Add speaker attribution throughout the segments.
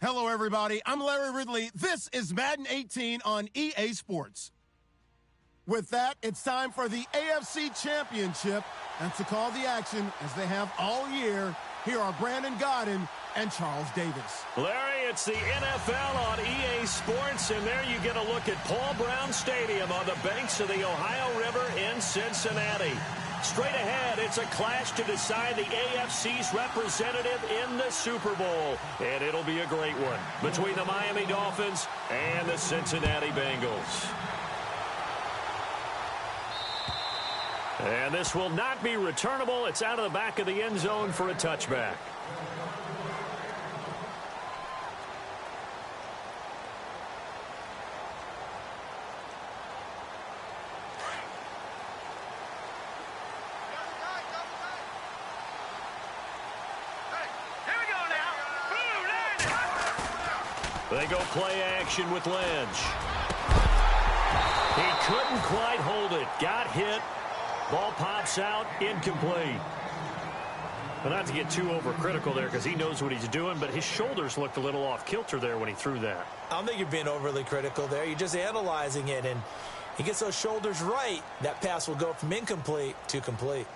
Speaker 1: Hello, everybody. I'm Larry Ridley. This is Madden 18 on EA Sports. With that, it's time for the AFC Championship. And to call the action, as they have all year, here are Brandon Godden and Charles Davis.
Speaker 2: Larry, it's the NFL on EA Sports, and there you get a look at Paul Brown Stadium on the banks of the Ohio River in Cincinnati. Straight ahead, it's a clash to decide the AFC's representative in the Super Bowl. And it'll be a great one between the Miami Dolphins and the Cincinnati Bengals. And this will not be returnable. It's out of the back of the end zone for a touchback. They go play action with Lynch. He couldn't quite hold it. Got hit. Ball pops out. Incomplete. Well, not to get too overcritical there because he knows what he's doing, but his shoulders looked a little off kilter there when he threw that.
Speaker 3: I don't think you're being overly critical there. You're just analyzing it, and he gets those shoulders right. That pass will go from incomplete to complete.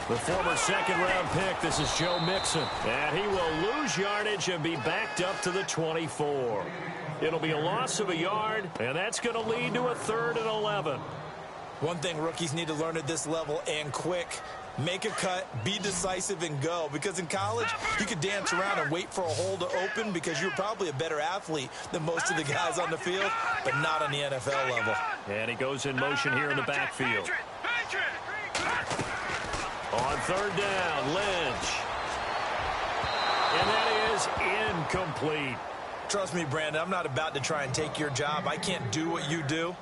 Speaker 2: The former second-round pick, this is Joe Mixon. And he will lose yardage and be backed up to the 24. It'll be a loss of a yard, and that's going to lead to a 3rd and 11.
Speaker 3: One thing rookies need to learn at this level, and quick, make a cut, be decisive, and go. Because in college, you could dance around and wait for a hole to open because you're probably a better athlete than most of the guys on the field, but not on the NFL level.
Speaker 2: And he goes in motion here in the backfield. On 3rd down, Lynch. And that is incomplete.
Speaker 3: Trust me, Brandon, I'm not about to try and take your job. I can't do what you do.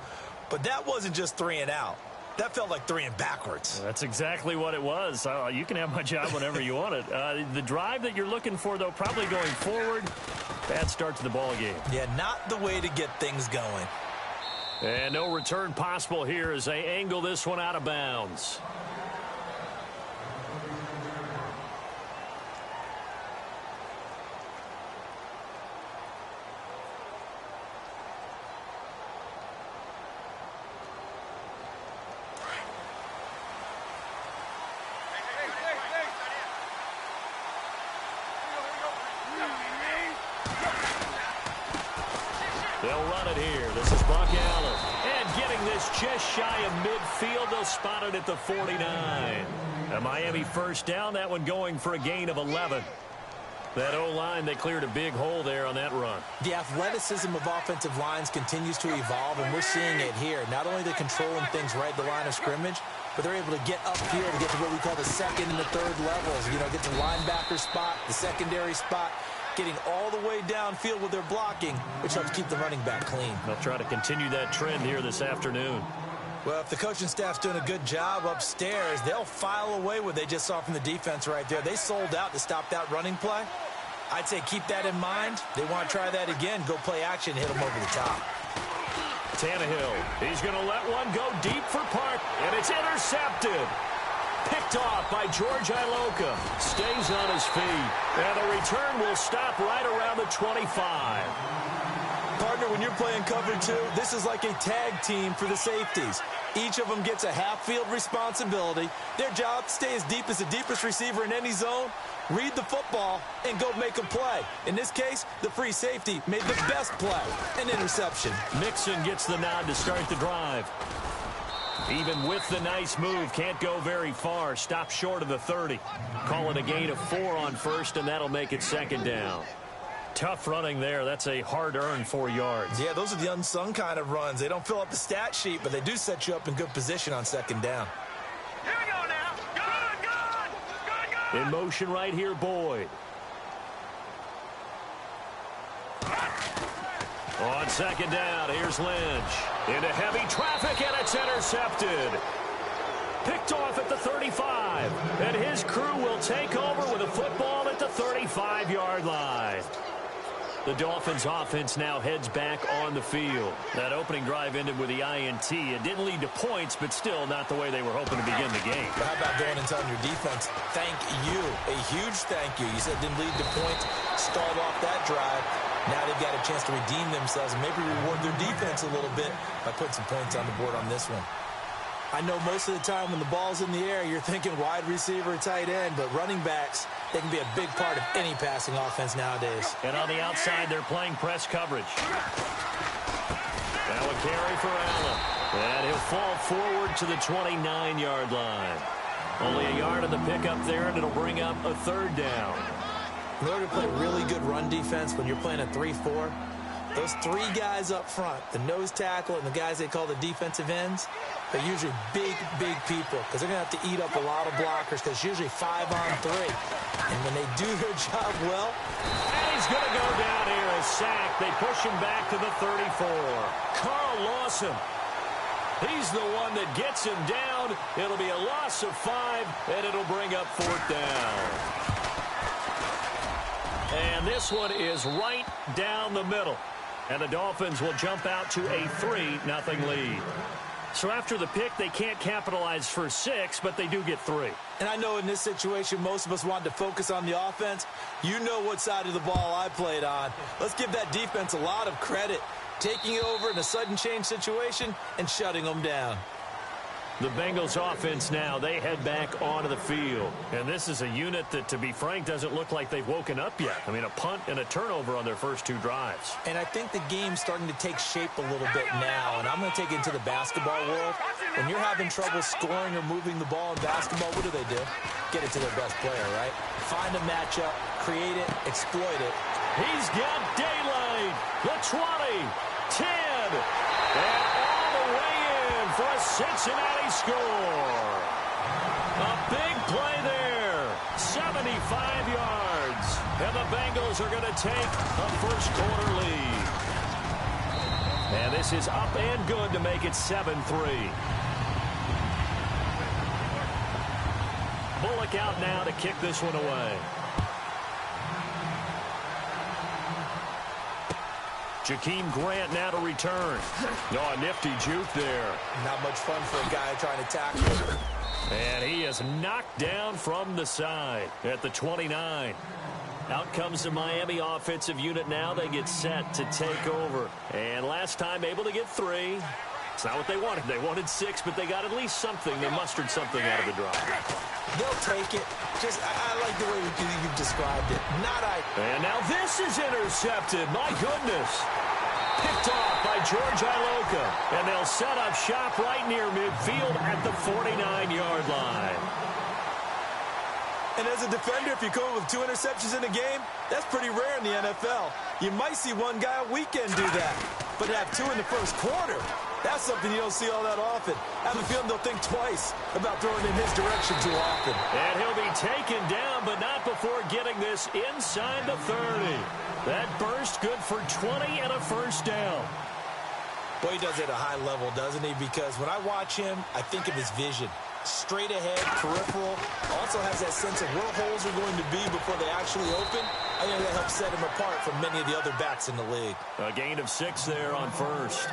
Speaker 3: But that wasn't just 3 and out. That felt like 3 and backwards.
Speaker 2: That's exactly what it was. You can have my job whenever you want it. The drive that you're looking for, though, probably going forward. Bad start to the ball game.
Speaker 3: Yeah, not the way to get things going.
Speaker 2: And no return possible here as they angle this one out of bounds. They'll run it here. This is Buck Allen. And getting this just shy of midfield. They'll spot it at the 49. A Miami first down. That one going for a gain of 11. That O-line, they cleared a big hole there on that run.
Speaker 3: The athleticism of offensive lines continues to evolve, and we're seeing it here. Not only are they controlling things right at the line of scrimmage, but they're able to get upfield to get to what we call the 2nd and the 3rd levels. You know, get to the linebacker spot, the secondary spot, getting all the way downfield with their blocking, which helps keep the running back clean.
Speaker 2: They'll try to continue that trend here this afternoon.
Speaker 3: Well, if the coaching staff's doing a good job upstairs, they'll file away what they just saw from the defense right there. They sold out to stop that running play. I'd say keep that in mind. They want to try that again. Go play action, hit them over the top.
Speaker 2: Tannehill, he's going to let one go deep for Park, and it's intercepted. Picked off by George Iloka. Stays on his feet. And the return will stop right around the 25.
Speaker 3: Partner, when you're playing cover 2, this is like a tag team for the safeties. Each of them gets a half-field responsibility. Their job, stay as deep as the deepest receiver in any zone, read the football, and go make a play. In this case, the free safety made the best play, an interception.
Speaker 2: Mixon gets the nod to start the drive. Even with the nice move, can't go very far. Stop short of the 30. Call it a gain of 4 on first, and that'll make it 2nd down. Tough running there. That's a hard-earned 4 yards.
Speaker 3: Yeah, those are the unsung kind of runs. They don't fill up the stat sheet, but they do set you up in good position on 2nd down.
Speaker 4: Here we go now. Good.
Speaker 2: In motion right here, Boyd. On 2nd down, here's Lynch. Into heavy traffic, and it's intercepted. Picked off at the 35. And his crew will take over with a football at the 35-yard line. The Dolphins offense now heads back on the field. That opening drive ended with the INT. It didn't lead to points, but still not the way they were hoping to begin the game.
Speaker 3: But how about going and telling your defense, thank you, a huge thank you. You said it didn't lead to points, start off that drive. Now they've got a chance to redeem themselves and maybe reward their defense a little bit by putting some points on the board on this one. I know most of the time when the ball's in the air, you're thinking wide receiver, tight end, but running backs, they can be a big part of any passing offense nowadays.
Speaker 2: And on the outside, they're playing press coverage. Now a carry for Allen. And he'll fall forward to the 29-yard line. Only a yard on the pickup there, and it'll bring up a third down.
Speaker 3: In order to play really good run defense when you're playing a 3-4, those three guys up front, the nose tackle and the guys they call the defensive ends, they're usually big, big people because they're going to have to eat up a lot of blockers because it's usually 5-on-3. And when they do their job well...
Speaker 2: And he's going to go down here, a sack. They push him back to the 34. Carl Lawson. He's the one that gets him down. It'll be a loss of 5, and it'll bring up fourth down. And this one is right down the middle. And the Dolphins will jump out to a 3-0 lead. So after the pick, they can't capitalize for 6, but they do get 3.
Speaker 3: And I know in this situation, most of us wanted to focus on the offense. You know what side of the ball I played on. Let's give that defense a lot of credit. Taking it over in a sudden change situation and shutting them down.
Speaker 2: The Bengals offense now, they head back onto the field. And this is a unit that, to be frank, doesn't look like they've woken up yet. I mean, a punt and a turnover on their first 2 drives.
Speaker 3: And I think the game's starting to take shape a little bit now. And I'm going to take it into the basketball world. When you're having trouble scoring or moving the ball in basketball, what do? Get it to their best player, right? Find a matchup, create it, exploit it.
Speaker 2: He's got daylight. The 20, 10, and all the way in for a Cincinnati score. A big play there. 75 yards. And the Bengals are going to take a first quarter lead. And this is up and good to make it 7-3. Bullock out now to kick this one away. Jakeem Grant now to return. Oh, a nifty juke there.
Speaker 3: Not much fun for a guy trying to tackle him.
Speaker 2: And he is knocked down from the side at the 29. Out comes the Miami offensive unit now. They get set to take over. And last time able to get 3. It's not what they wanted. They wanted 6, but they got at least something. They mustered something out of the drive.
Speaker 3: They'll take it. I like the way you've described it.
Speaker 2: And now this is intercepted. My goodness. Picked off by George Iloka. And they'll set up shop right near midfield at the 49-yard line.
Speaker 3: And as a defender, if you come up with 2 interceptions in a game, that's pretty rare in the NFL. You might see one guy a weekend do that. But to have 2 in the first quarter, that's something you don't see all that often. I have a feeling they'll think twice about throwing in his direction too often.
Speaker 2: And he'll be taken down, but not before getting this inside the 30. That burst good for 20 and a first down.
Speaker 3: Boy, he does it at a high level, doesn't he? Because when I watch him, I think of his vision. Straight ahead, peripheral. Also has that sense of where holes are going to be before they actually open. I think that helps set him apart from many of the other backs in the league.
Speaker 2: A gain of 6 there on first.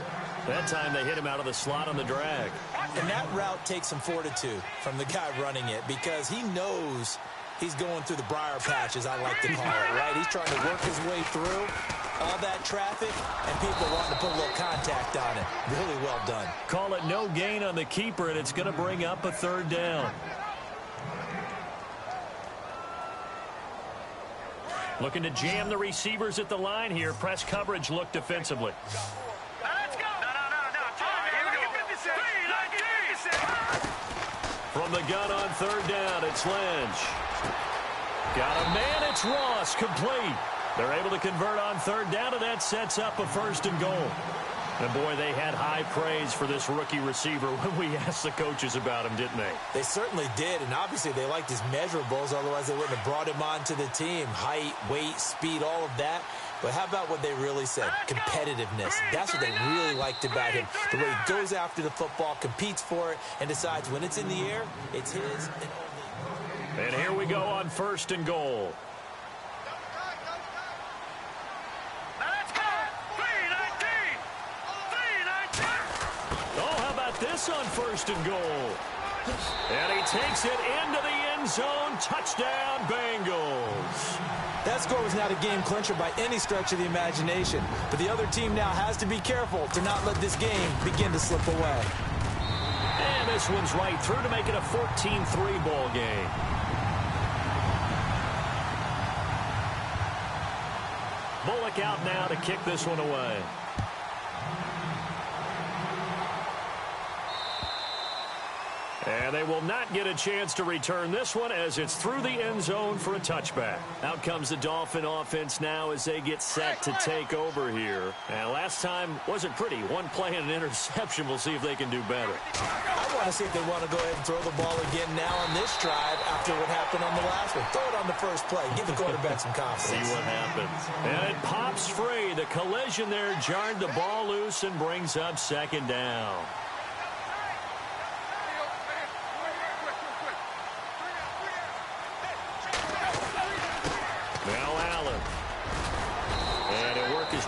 Speaker 2: That time they hit him out of the slot on the drag.
Speaker 3: And that route takes some fortitude from the guy running it because he knows he's going through the briar patch, as I like to call it, right? He's trying to work his way through all that traffic, and people wanting to put a little contact on it. Really well done.
Speaker 2: Call it no gain on the keeper, and it's going to bring up a third down. Looking to jam the receivers at the line here. Press coverage look defensively.
Speaker 4: Let's go.
Speaker 2: From the gun on third down, it's Lynch. Got a man, it's Ross, complete. They're able to convert on third down, and that sets up a first and goal. And, boy, they had high praise for this rookie receiver when we asked the coaches about him, didn't they?
Speaker 3: They certainly did, and obviously they liked his measurables, otherwise they wouldn't have brought him onto the team. Height, weight, speed, all of that. But how about what they really said? Competitiveness. That's what they really liked about him. The way he goes after the football, competes for it, and decides when it's in the air, it's his and only.
Speaker 2: And here we go on first and goal. about this on 1st and goal? And he takes it into the end zone. Touchdown, Bengals.
Speaker 3: That score was not a game clincher by any stretch of the imagination, but the other team now has to be careful to not let this game begin to slip away.
Speaker 2: And this one's right through to make it a 14-3 ball game. Bullock out now to kick this one away. And they will not get a chance to return this one as it's through the end zone for a touchback. Out comes the Dolphin offense now as they get set to take over here. And last time wasn't pretty. One play and an interception. We'll see if they can do better.
Speaker 3: I want to see if they want to go ahead and throw the ball again now on this drive after what happened on the last one. Throw it on the first play. Give the quarterback some confidence.
Speaker 2: See what happens. And it pops free. The collision there jarred the ball loose and brings up 2nd down.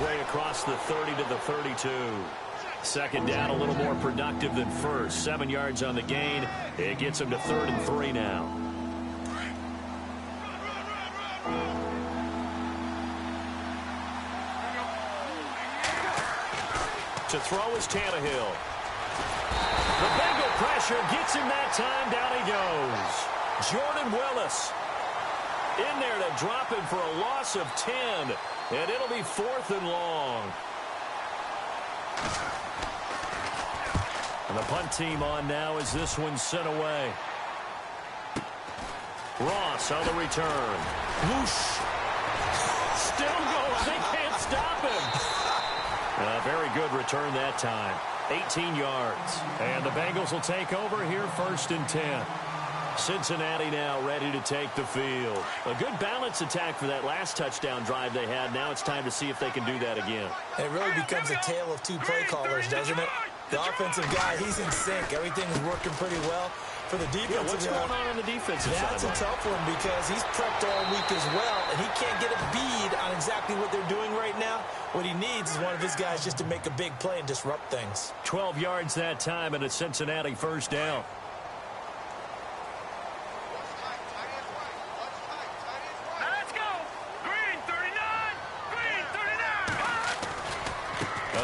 Speaker 2: Way across the 30 to the 32. 2nd down, a little more productive than first. 7 yards on the gain. It gets him to 3rd and 3 now. To throw is Tannehill. The Bengal pressure gets him that time. Down he goes. Jordan Willis in there to drop him for a loss of 10. And it'll be 4th and long. And the punt team on now as this one's sent away. Ross on the return. Whoosh. Still going. They can't stop him. A very good return that time. 18 yards. And the Bengals will take over here 1st and 10. Cincinnati now ready to take the field. A good balance attack for that last touchdown drive they had. Now it's time to see if they can do that again.
Speaker 3: It really becomes a tale of two play callers, doesn't it? The offensive guy, he's in sync. Everything's working pretty well. For the defensive
Speaker 2: what's going on the defensive side?
Speaker 3: That's a tough one because he's prepped all week as well, and he can't get a bead on exactly what they're doing right now. What he needs is one of his guys just to make a big play and disrupt things.
Speaker 2: 12 yards that time, and a Cincinnati 1st down.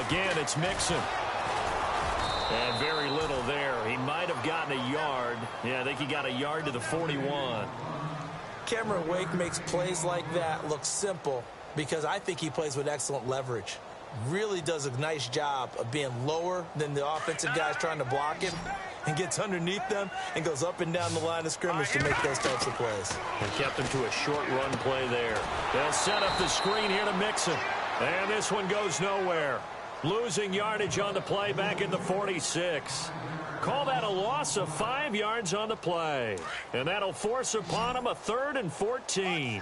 Speaker 2: Again, it's Mixon. And very little there. He might have gotten a yard. Yeah, I think he got a yard to the 41.
Speaker 3: Cameron Wake makes plays like that look simple because I think he plays with excellent leverage. Really does a nice job of being lower than the offensive guys trying to block him and gets underneath them and goes up and down the line of scrimmage to make those types of plays.
Speaker 2: And kept him to a short run play there. They'll set up the screen here to Mixon. And this one goes nowhere. Losing yardage on the play back in the 46. Call that a loss of 5 yards on the play. And that'll force upon him a 3rd and 14.
Speaker 4: Here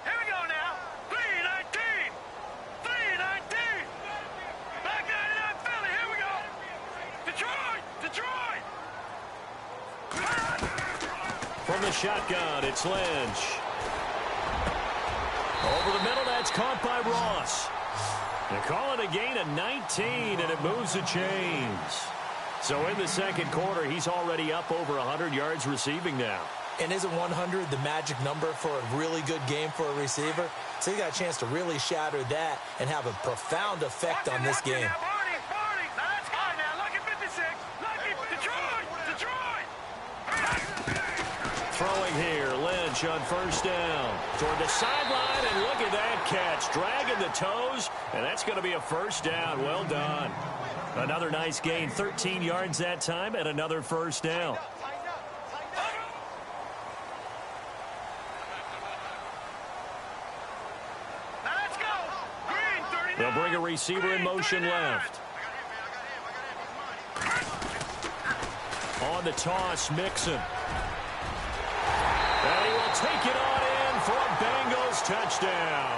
Speaker 4: we go now. 3-19. 3-19. Back 99 Philly. Here we go. Detroit. Detroit.
Speaker 2: From the shotgun, it's Lynch. Over the middle, that's caught by Ross. They call it a gain of 19, and it moves the chains. So in the 2nd quarter, he's already up over 100 yards receiving now.
Speaker 3: And isn't 100 the magic number for a really good game for a receiver? So he got a chance to really shatter that and have a profound effect on this game.
Speaker 2: Throwing here, Lynch on 1st down. Toward the sideline, and look at that catch. Dragging the toes, and that's going to be a 1st down. Well done. Another nice gain, 13 yards that time, and another 1st down. They'll bring a receiver in motion left. On the toss, Mixon. And he will take it on in for a Bengals touchdown.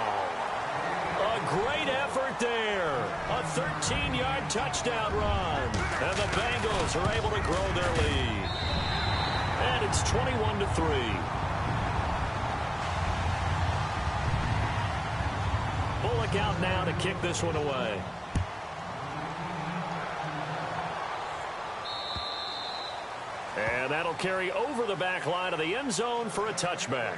Speaker 2: A great effort there. A 13-yard touchdown run. And the Bengals are able to grow their lead. And it's 21-3. They'll look out now to kick this one away. And that'll carry over the back line of the end zone for a touchback.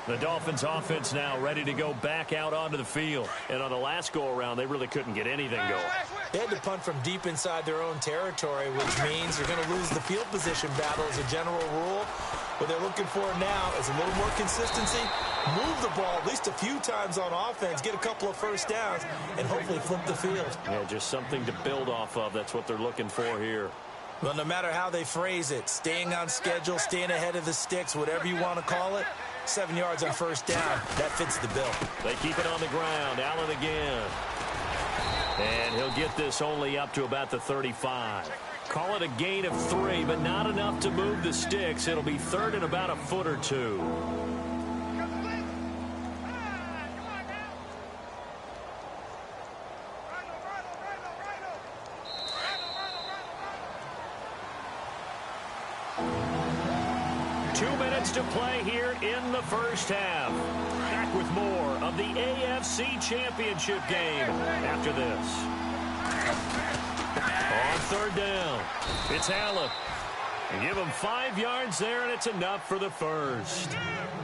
Speaker 2: The Dolphins offense now ready to go back out onto the field. And on the last go-around, they really couldn't get anything going.
Speaker 3: They had to punt from deep inside their own territory, which means you're going to lose the field position battle as a general rule. What they're looking for now is a little more consistency, move the ball at least a few times on offense, get a couple of first downs, and hopefully flip the field.
Speaker 2: Yeah, just something to build off of. That's what they're looking for here.
Speaker 3: Well, no matter how they phrase it, staying on schedule, staying ahead of the sticks, whatever you want to call it, 7 yards on first down, that fits the bill.
Speaker 2: They keep it on the ground. Allen again. And he'll get this only up to about the 35. Call it a gain of 3, but not enough to move the sticks. It'll be third and about a foot or two. To play here in the first half. Back with more of the AFC Championship game after this. On third down, it's Allen. Give him 5 yards there, and it's enough for the first.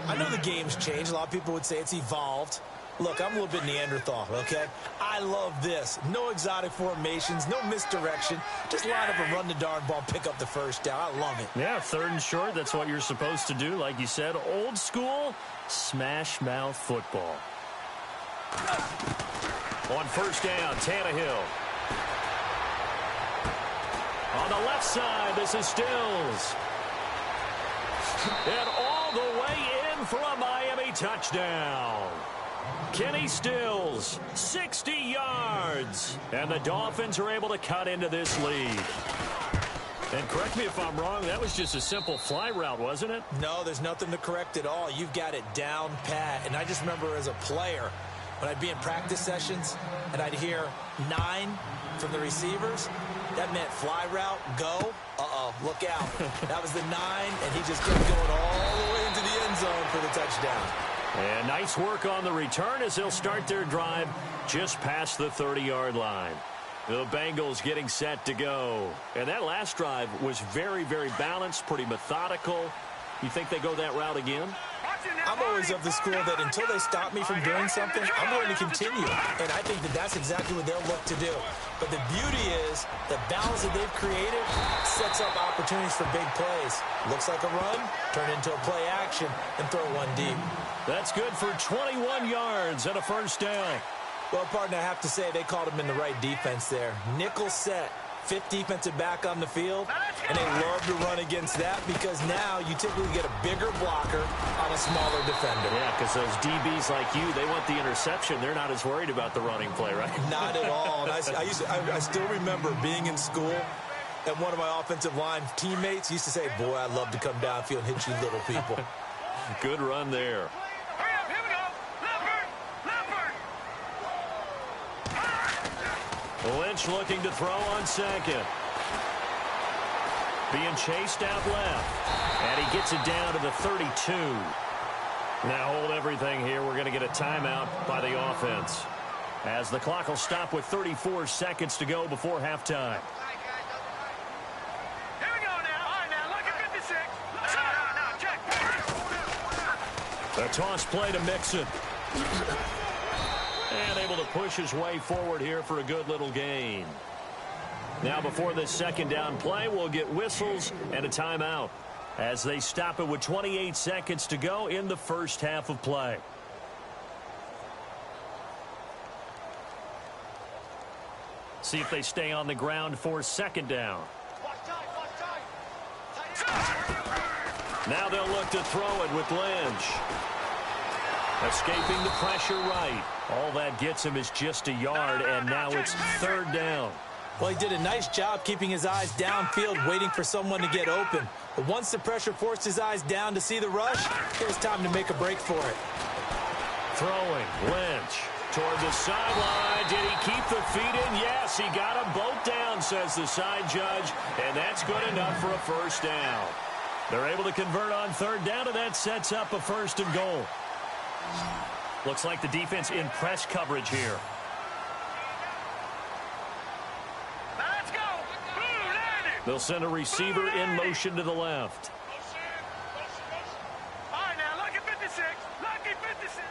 Speaker 3: I know the game's changed. A lot of people would say it's evolved. Look, I'm a little bit Neanderthal, okay? I love this. No exotic formations, no misdirection. Just line up and run the darn ball, pick up the first down. I love it.
Speaker 2: Yeah, third and short, that's what you're supposed to do. Like you said, old school, smash mouth football. On first down, Tannehill. On the left side, this is Stills. And all the way in for a Miami touchdown. Kenny Stills, 60 yards. And the Dolphins are able to cut into this lead. And correct me if I'm wrong, that was just a simple fly route, wasn't it?
Speaker 3: No, there's nothing to correct at all. You've got it down pat. And I just remember as a player, when I'd be in practice sessions and I'd hear 9 from the receivers, that meant fly route, go. Uh-oh, look out. That was the 9, and he just kept going all the way into the end zone for the touchdown.
Speaker 2: And nice work on the return as they'll start their drive just past the 30-yard line. The Bengals getting set to go. And that last drive was very, very balanced, pretty methodical. You think they go that route again?
Speaker 3: I'm always of the school that until they stop me from doing something, I'm going to continue. And I think that that's exactly what they'll look to do. But the beauty is the balance that they've created sets up opportunities for big plays. Looks like a run, turn into a play action, and throw one deep.
Speaker 2: That's good for 21 yards and a first down.
Speaker 3: Well, partner, I have to say they called him in the right defense there. Nickel set. 5th defensive back on the field, and they love to run against that because now you typically get a bigger blocker on a smaller defender.
Speaker 2: Yeah, because those DBs like you, they want the interception. They're not as worried about the running play, right?
Speaker 3: Not at all. And I still remember being in school, and one of my offensive line teammates used to say, boy, I'd love to come downfield and hit you little people.
Speaker 2: Good run there. Lynch looking to throw on second. Being chased out left. And he gets it down to the 32. Now hold everything here. We're going to get a timeout by the offense, as the clock will stop with 34 seconds to go before halftime.
Speaker 4: Here we go now. All right, now, look at 56. No, check.
Speaker 2: A toss play to Mixon. And able to push his way forward here for a good little gain. Now before this second down play, we'll get whistles and a timeout as they stop it with 28 seconds to go in the first half of play. See if they stay on the ground for second down. Now they'll look to throw it with Lynch. Escaping the pressure right. All that gets him is just a yard, and now it's third down.
Speaker 3: Well, he did a nice job keeping his eyes downfield, waiting for someone to get open. But once the pressure forced his eyes down to see the rush, it was time to make a break for it.
Speaker 2: Throwing, Lynch toward the sideline. Did he keep the feet in? Yes, he got them both down, says the side judge, and that's good enough for a first down. They're able to convert on third down, and that sets up a 1st and goal. Looks like the defense in press coverage here.
Speaker 4: Let's go.
Speaker 2: They'll send a receiver in motion to the left.
Speaker 4: All right, now, lucky 56. Lucky 56.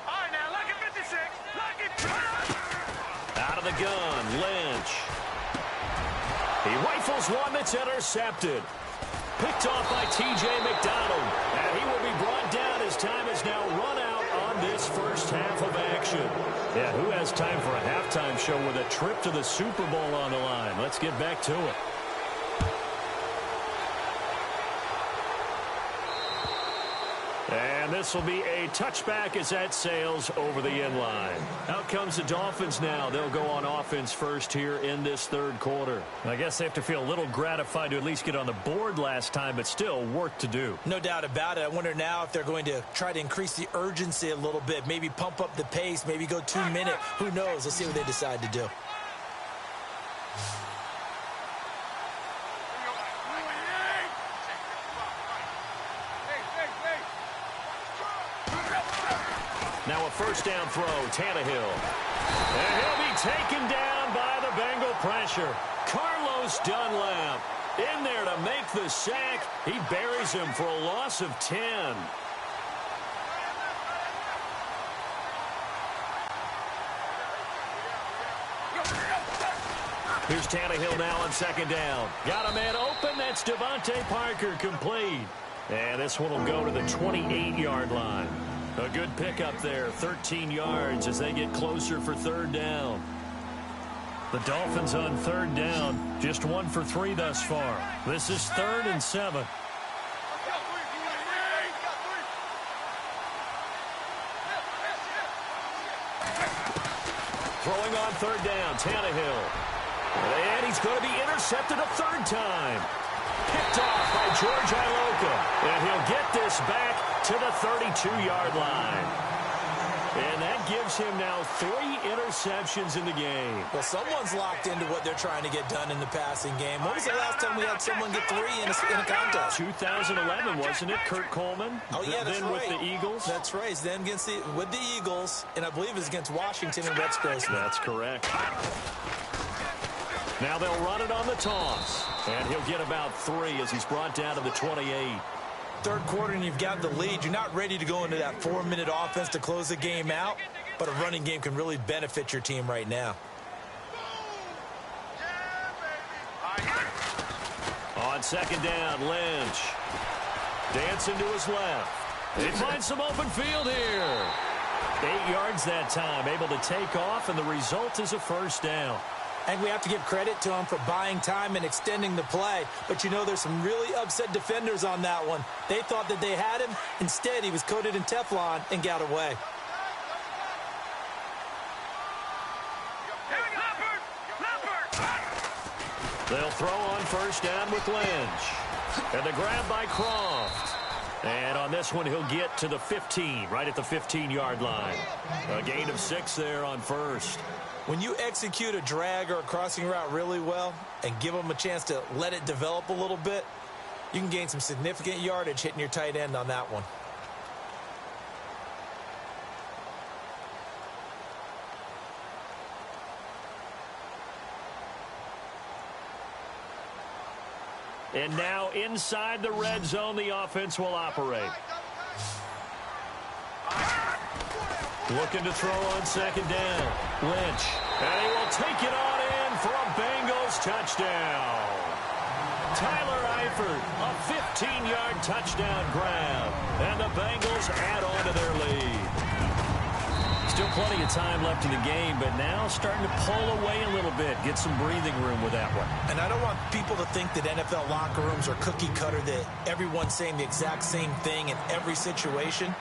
Speaker 4: All right, now, lucky 56. Lucky 56.
Speaker 2: Out of the gun, Lynch. He rifles one that's intercepted. Picked off by T.J. McDonald. And he will be brought down as time is now run out on this first half of action. Yeah, who has time for a halftime show with a trip to the Super Bowl on the line? Let's get back to it. And this will be a touchback as that sails over the end line. Out comes the Dolphins now. They'll go on offense first here in this third quarter. I guess they have to feel a little gratified to at least get on the board last time, but still work to do.
Speaker 3: No doubt about it. I wonder now if they're going to try to increase the urgency a little bit, maybe pump up the pace, maybe go 2 minute. Who knows? Let's see what they decide to do.
Speaker 2: Now a first down throw, Tannehill. And he'll be taken down by the Bengal pressure. Carlos Dunlap in there to make the sack. He buries him for a loss of 10. Here's Tannehill now on second down. Got a man open. That's Devontae Parker complete. And this one will go to the 28-yard line. A good pickup there, 13 yards as they get closer for third down. The Dolphins on third down, just 1 for 3 thus far. This is 3rd and 7. Throwing on third down, Tannehill. And he's going to be intercepted a third time. Picked off by George Iloka. And he'll get this back to the 32-yard line. And that gives him now 3 interceptions in the game.
Speaker 3: Well, someone's locked into what they're trying to get done in the passing game. When was the last time we had someone get 3 in a contest?
Speaker 2: 2011, wasn't it? Kurt Coleman.
Speaker 3: Oh, yeah, that's
Speaker 2: then
Speaker 3: right.
Speaker 2: With the Eagles.
Speaker 3: That's right. Then with the Eagles, and I believe it was against Washington and Rex Grossman.
Speaker 2: That's correct. Now they'll run it on the toss. And he'll get about 3 as he's brought down to the 28.
Speaker 3: Third quarter and you've got the lead. You're not ready to go into that 4-minute offense to close the game out, but a running game can really benefit your team right now.
Speaker 2: On second down, Lynch. Dancing to his left. He finds some open field here. 8 yards that time, able to take off, and the result is a first down.
Speaker 3: And we have to give credit to him for buying time and extending the play. But, you know, there's some really upset defenders on that one. They thought that they had him. Instead, he was coated in Teflon and got away.
Speaker 2: They'll throw on first down with Lynch. And the grab by Croft. And on this one, he'll get to the 15, right at the 15-yard line. A gain of 6 there on first.
Speaker 3: When you execute a drag or a crossing route really well and give them a chance to let it develop a little bit, you can gain some significant yardage hitting your tight end on that one.
Speaker 2: And now inside the red zone, the offense will operate. Looking to throw on second down. Lynch. And he will take it on in for a Bengals touchdown. Tyler Eifert, a 15-yard touchdown grab. And the Bengals add on to their lead. Still plenty of time left in the game, but now starting to pull away a little bit. Get some breathing room with that one.
Speaker 3: And I don't want people to think that NFL locker rooms are cookie cutter, that everyone's saying the exact same thing in every situation.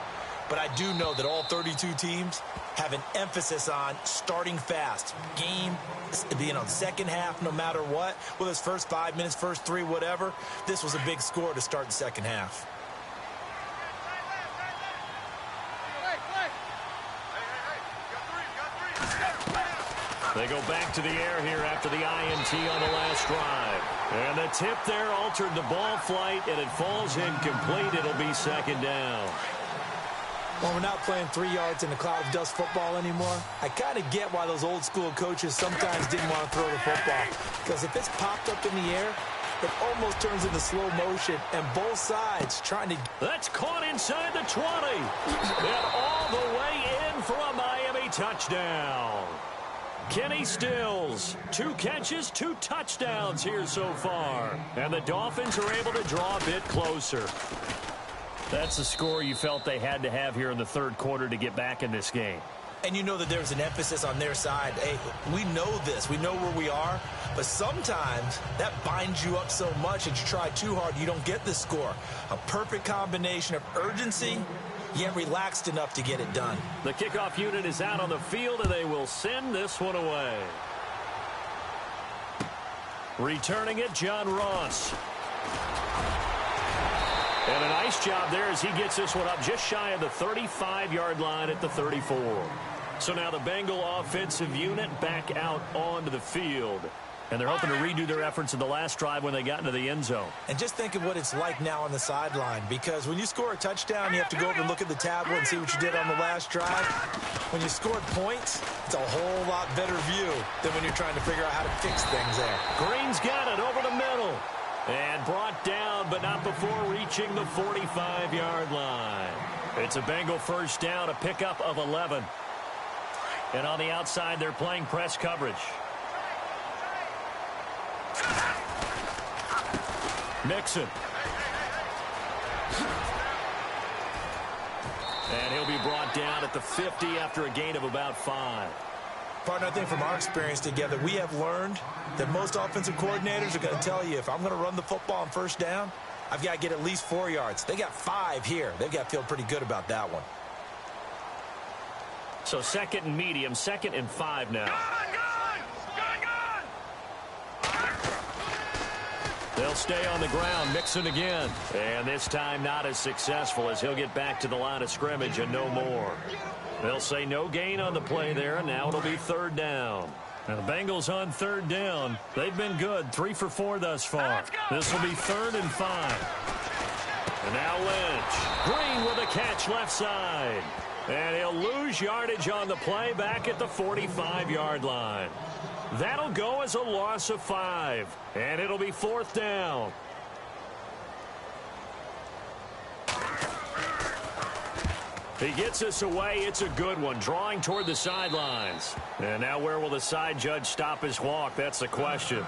Speaker 3: But I do know that all 32 teams have an emphasis on starting fast. Game being on second half no matter what. Whether it's first 5 minutes, first 3, whatever. This was a big score to start the second half.
Speaker 2: They go back to the air here after the INT on the last drive. And the tip there altered the ball flight, and it falls incomplete. It'll be second down.
Speaker 3: Well, we're not playing 3 yards in a cloud of dust football anymore. I kind of get why those old school coaches sometimes didn't want to throw the football. Because if it's popped up in the air, it almost turns into slow motion, and both sides trying to...
Speaker 2: That's caught inside the 20. And all the way in for a Miami touchdown. Kenny Stills, 2 catches, 2 touchdowns here so far. And the Dolphins are able to draw a bit closer. That's the score you felt they had to have here in the third quarter to get back in this game.
Speaker 3: And you know that there's an emphasis on their side. Hey, we know this. We know where we are. But sometimes that binds you up so much that you try too hard, you don't get the score. A perfect combination of urgency, yet relaxed enough to get it done.
Speaker 2: The kickoff unit is out on the field, and they will send this one away. Returning it, John Ross. And a nice job there as he gets this one up just shy of the 35-yard line at the 34. So now the Bengal offensive unit back out onto the field. And they're hoping to redo their efforts in the last drive when they got into the end zone.
Speaker 3: And just think of what it's like now on the sideline. Because when you score a touchdown, you have to go over and look at the tablet and see what you did on the last drive. When you scored points, it's a whole lot better view than when you're trying to figure out how to fix things there.
Speaker 2: Green's got it over the middle. And brought down, but not before reaching the 45-yard line. It's a Bengal first down, a pickup of 11. And on the outside, they're playing press coverage. Mixon. And he'll be brought down at the 50 after a gain of about 5.
Speaker 3: Partner, I think from our experience together, we have learned that most offensive coordinators are going to tell you, if I'm going to run the football on first down, I've got to get at least 4 yards. They got 5 here. They've got to feel pretty good about that one.
Speaker 2: So second and medium, second and 5 now. They'll stay on the ground, Mixon again. And this time not as successful as he'll get back to the line of scrimmage and no more. They'll say no gain on the play there, and now it'll be third down. Now the Bengals on third down. They've been good, 3 for 4 thus far. This will be third and 5. And now Lynch. Green with a catch left side. And he'll lose yardage on the play back at the 45-yard line. That'll go as a loss of 5. And it'll be fourth down. He gets us away. It's a good one. Drawing toward the sidelines. And now where will the side judge stop his walk? That's the question.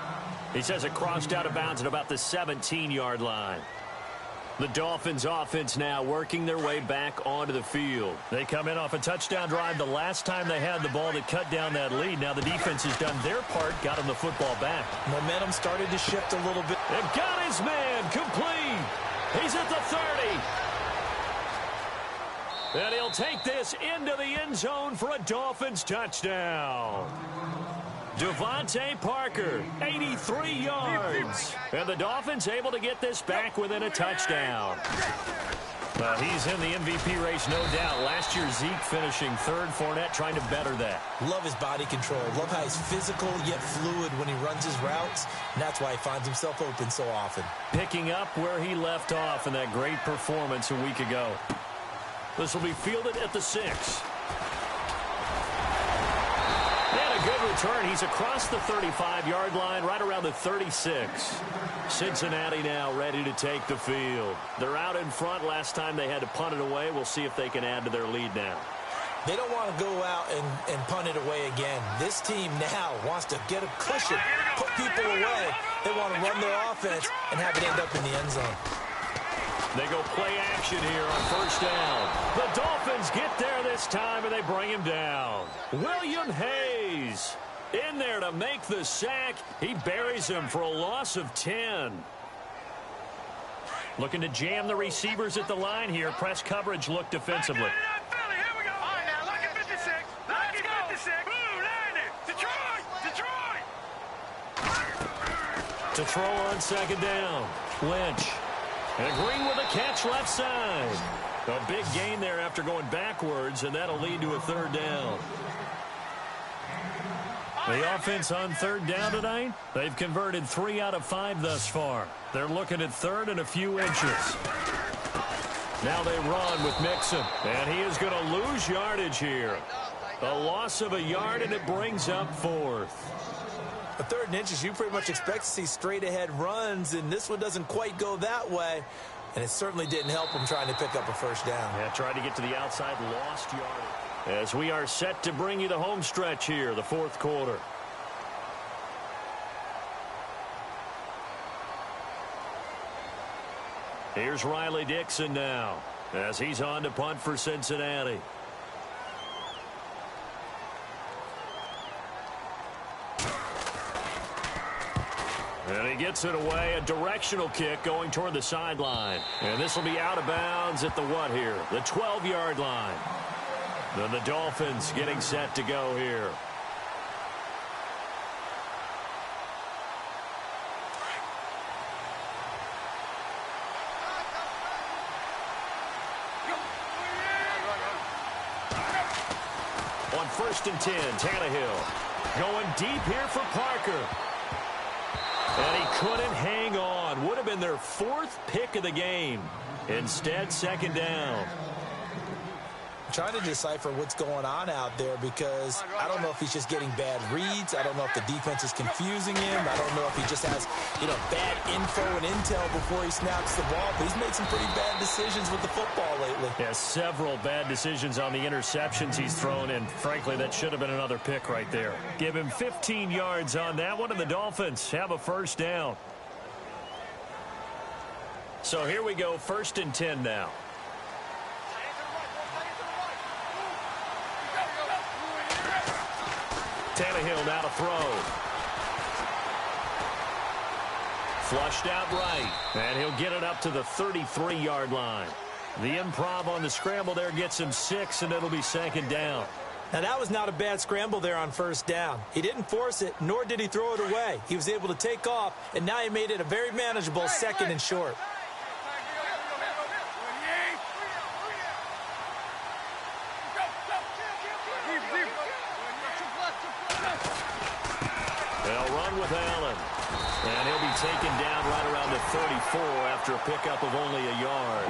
Speaker 2: He says it crossed out of bounds at about the 17-yard line. The Dolphins offense now working their way back onto the field. They come in off a touchdown drive the last time they had the ball that cut down that lead. Now the defense has done their part, got him the football back.
Speaker 3: Momentum started to shift a little bit.
Speaker 2: They've got his man complete. He's at the 30. And he'll take this into the end zone for a Dolphins touchdown. Devontae Parker, 83 yards. And the Dolphins able to get this back within a touchdown. He's in the MVP race, no doubt. Last year, Zeke finishing third. Fournette trying to better that.
Speaker 3: Love his body control. Love how he's physical yet fluid when he runs his routes. And that's why he finds himself open so often.
Speaker 2: Picking up where he left off in that great performance a week ago. This will be fielded at the 6. And a good return. He's across the 35-yard line, right around the 36. Cincinnati now ready to take the field. They're out in front. Last time they had to punt it away. We'll see if they can add to their lead now.
Speaker 3: They don't want to go out and punt it away again. This team now wants to get a cushion, put people away. They want to run their offense and have it end up in the end zone.
Speaker 2: They go play action here on first down. The Dolphins get there this time, and they bring him down. William Hayes in there to make the sack. He buries him for a loss of 10. Looking to jam the receivers at the line here. Press coverage look defensively. To throw on second down. Lynch. And Green with a catch left side. A big gain there after going backwards, and that'll lead to a third down. The offense on third down tonight, they've converted 3 out of 5 thus far. They're looking at third and a few inches. Now they run with Mixon, and he is going to lose yardage here. A loss of a yard, and it brings up fourth.
Speaker 3: A 3rd and inches, you pretty much expect to see straight-ahead runs, and this one doesn't quite go that way. And it certainly didn't help him trying to pick up a first down.
Speaker 2: Yeah, tried to get to the outside, lost yardage. As we are set to bring you the home stretch here, the 4th quarter. Here's Riley Dixon now, as he's on to punt for Cincinnati. And he gets it away, a directional kick going toward the sideline. And this will be out of bounds at the what here? The 12-yard line. Then the Dolphins getting set to go here. On 1st and 10, Tannehill going deep here for Parker. And he couldn't hang on. Would have been their 4th pick of the game. Instead, 2nd down.
Speaker 3: I'm trying to decipher what's going on out there because I don't know if he's just getting bad reads. I don't know if the defense is confusing him. I don't know if he just has, bad info and intel before he snaps the ball. But he's made some pretty bad decisions with the football lately.
Speaker 2: Yeah, several bad decisions on the interceptions he's thrown, and frankly, that should have been another pick right there. Give him 15 yards on that one, and the Dolphins have a first down. So here we go, 1st and 10 now. Tannehill now to throw. Flushed out right. And he'll get it up to the 33-yard line. The improv on the scramble there gets him 6, and it'll be 2nd down.
Speaker 3: Now, that was not a bad scramble there on 1st down. He didn't force it, nor did he throw it away. He was able to take off, and now he made it a very manageable 2nd and short.
Speaker 2: They'll run with Allen. And he'll be taken down right around the 34 after a pickup of only a yard.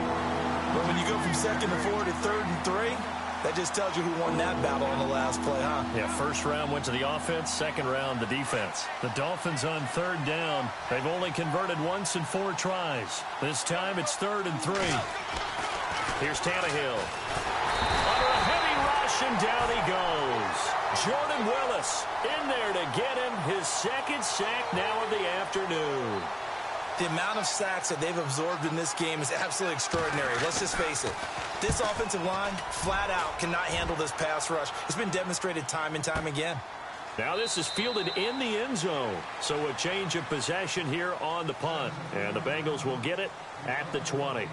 Speaker 3: But when you go from 2nd to 4 to 3rd and 3, that just tells you who won that battle on the last play, huh?
Speaker 2: Yeah, 1st round went to the offense, 2nd round the defense. The Dolphins on 3rd down. They've only converted once in 4 tries. This time it's 3rd and 3. Here's Tannehill. Under a heavy rush, and down he goes. Jordan Willis in there to get him his 2nd sack now of the afternoon.
Speaker 3: The amount of sacks that they've absorbed in this game is absolutely extraordinary. Let's just face it. This offensive line, flat out, cannot handle this pass rush. It's been demonstrated time and time again.
Speaker 2: Now this is fielded in the end zone. So a change of possession here on the punt. And the Bengals will get it at the 20.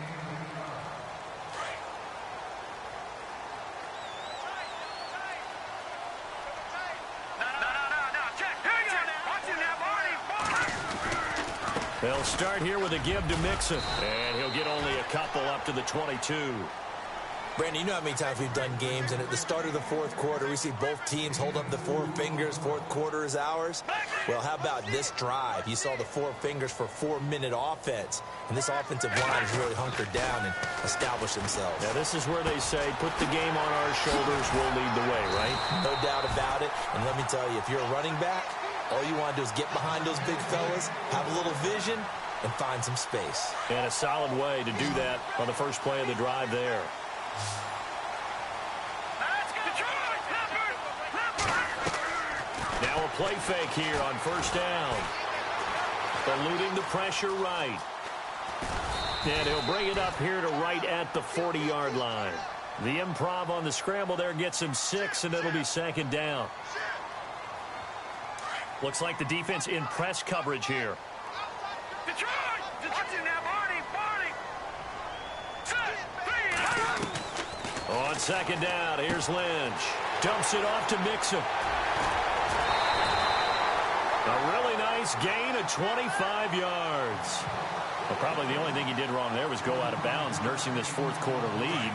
Speaker 2: They'll start here with a give to Mixon. And he'll get only a couple up to the 22.
Speaker 3: Brandon, you know how many times we've done games, and at the start of the 4th quarter, we see both teams hold up the 4 fingers, 4th quarter is ours. Well, how about this drive? You saw the 4 fingers for 4-minute offense, and this offensive line has really hunkered down and established themselves.
Speaker 2: Now, this is where they say, put the game on our shoulders, we'll lead the way, right?
Speaker 3: No doubt about it, and let me tell you, if you're a running back, all you want to do is get behind those big fellas, have a little vision, and find some space.
Speaker 2: And a solid way to do that on the first play of the drive there. Now a play fake here on 1st down. Eluding the pressure right. And he'll bring it up here to right at the 40-yard line. The improv on the scramble there gets him 6, and it'll be 2nd down. Looks like the defense in press coverage here. On 2nd down, here's Lynch. Dumps it off to Mixon. A really nice gain of 25 yards. Well, probably the only thing he did wrong there was go out of bounds, nursing this 4th quarter lead.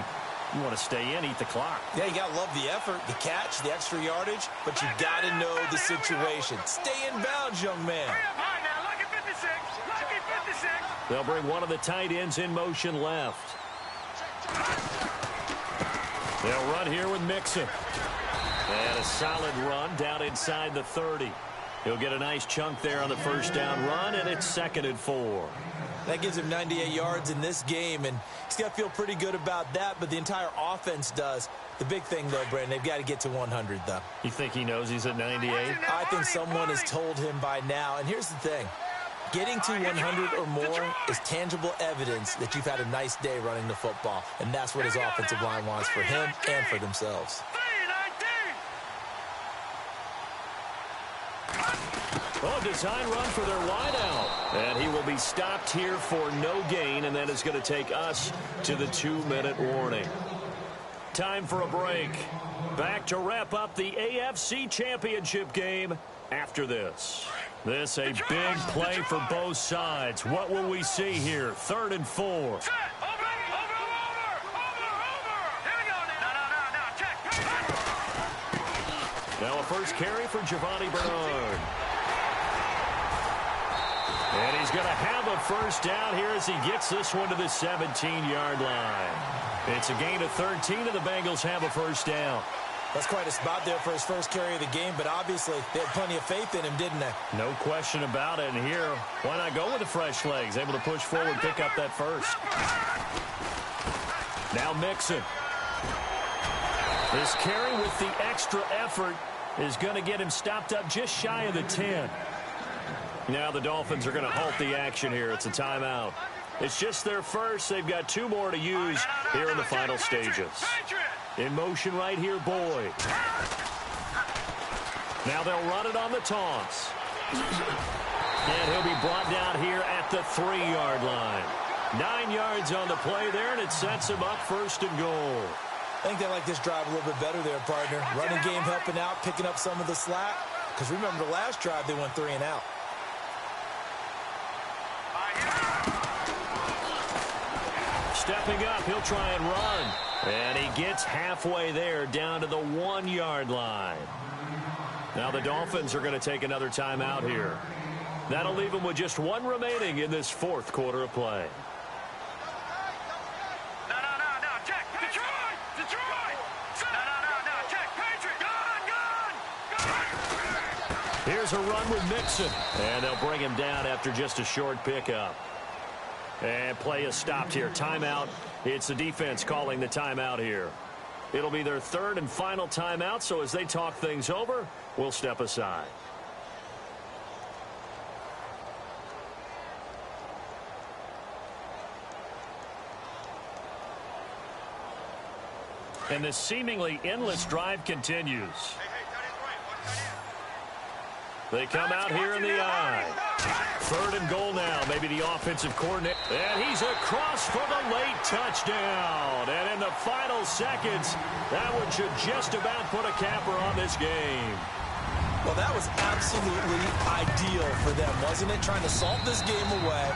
Speaker 2: You want to stay in, eat the clock.
Speaker 3: Yeah, you got to love the effort, the catch, the extra yardage, but you got to know the situation. Stay in bounds, young man.
Speaker 2: They'll bring one of the tight ends in motion left. They'll run here with Mixon. And a solid run down inside the 30. He'll get a nice chunk there on the first down run, and it's 2nd and 4.
Speaker 3: That gives him 98 yards in this game, and he's got to feel pretty good about that, but the entire offense does. The big thing, though, Brandon, they've got to get to 100, though.
Speaker 2: You think he knows he's at 98?
Speaker 3: I think someone has told him by now, and here's the thing. Getting to 100 or more is tangible evidence that you've had a nice day running the football, and that's what his offensive line wants for him and for themselves.
Speaker 2: Oh, design run for their wideout. And he will be stopped here for no gain, and that is going to take us to the 2-minute warning. Time for a break. Back to wrap up the AFC Championship game after this. This a big play for both sides. What will we see here? 3rd and 4. Now a first carry for Giovanni Bernard. And he's going to have a first down here as he gets this one to the 17-yard line. It's a gain of 13, and the Bengals have a first down.
Speaker 3: That's quite a spot there for his first carry of the game, but obviously they had plenty of faith in him, didn't they?
Speaker 2: No question about it. And here, why not go with the fresh legs? Able to push forward, pick up that first. Now Mixon. This carry with the extra effort is going to get him stopped up just shy of the 10. Now the Dolphins are going to halt the action here. It's a timeout. It's just their first. They've got 2 more to use here in the final stages. In motion right here, Boyd. Now they'll run it on the toss. And he'll be brought down here at the 3-yard line. 9 yards on the play there, and it sets him up 1st and goal.
Speaker 3: I think they like this drive a little bit better there, partner. Running game helping out, picking up some of the slack. Because remember the last drive, they went 3 and out.
Speaker 2: Stepping up, he'll try and run. And he gets halfway there down to the 1-yard line. Now the Dolphins are going to take another timeout here. That'll leave them with just 1 remaining in this 4th quarter of play.
Speaker 4: No, check. Detroit! No, check. Patriot! Gun!
Speaker 2: Here's a run with Mixon. And they'll bring him down after just a short pickup. And play is stopped here. Timeout. It's the defense calling the timeout here. It'll be their 3rd and final timeout, so as they talk things over, we'll step aside. And this seemingly endless drive continues. They come out here in the eye. 3rd and goal now. Maybe the offensive coordinator. And he's across for the late touchdown. And in the final seconds, that one should just about put a capper on this game.
Speaker 3: Well, that was absolutely ideal for them, wasn't it? Trying to salt this game away.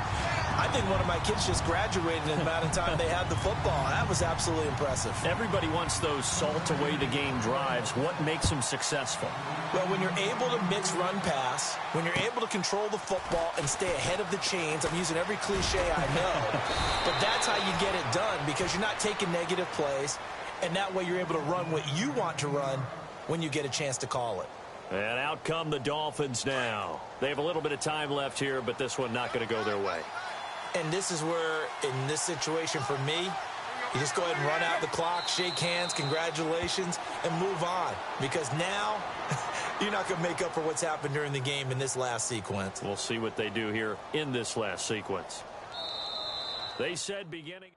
Speaker 3: I think one of my kids just graduated in the amount of time they had the football. That was absolutely impressive.
Speaker 2: Everybody wants those salt-away-the-game drives. What makes them successful?
Speaker 3: Well, when you're able to mix run-pass, when you're able to control the football and stay ahead of the chains, I'm using every cliche I know, but that's how you get it done because you're not taking negative plays, and that way you're able to run what you want to run when you get a chance to call it.
Speaker 2: And out come the Dolphins now. They have a little bit of time left here, but this one not going to go their way.
Speaker 3: And this is where, in this situation for me, you just go ahead and run out the clock, shake hands, congratulations, and move on. Because now, you're not going to make up for what's happened during the game in this last sequence.
Speaker 2: We'll see what they do here in this last sequence. They said beginning...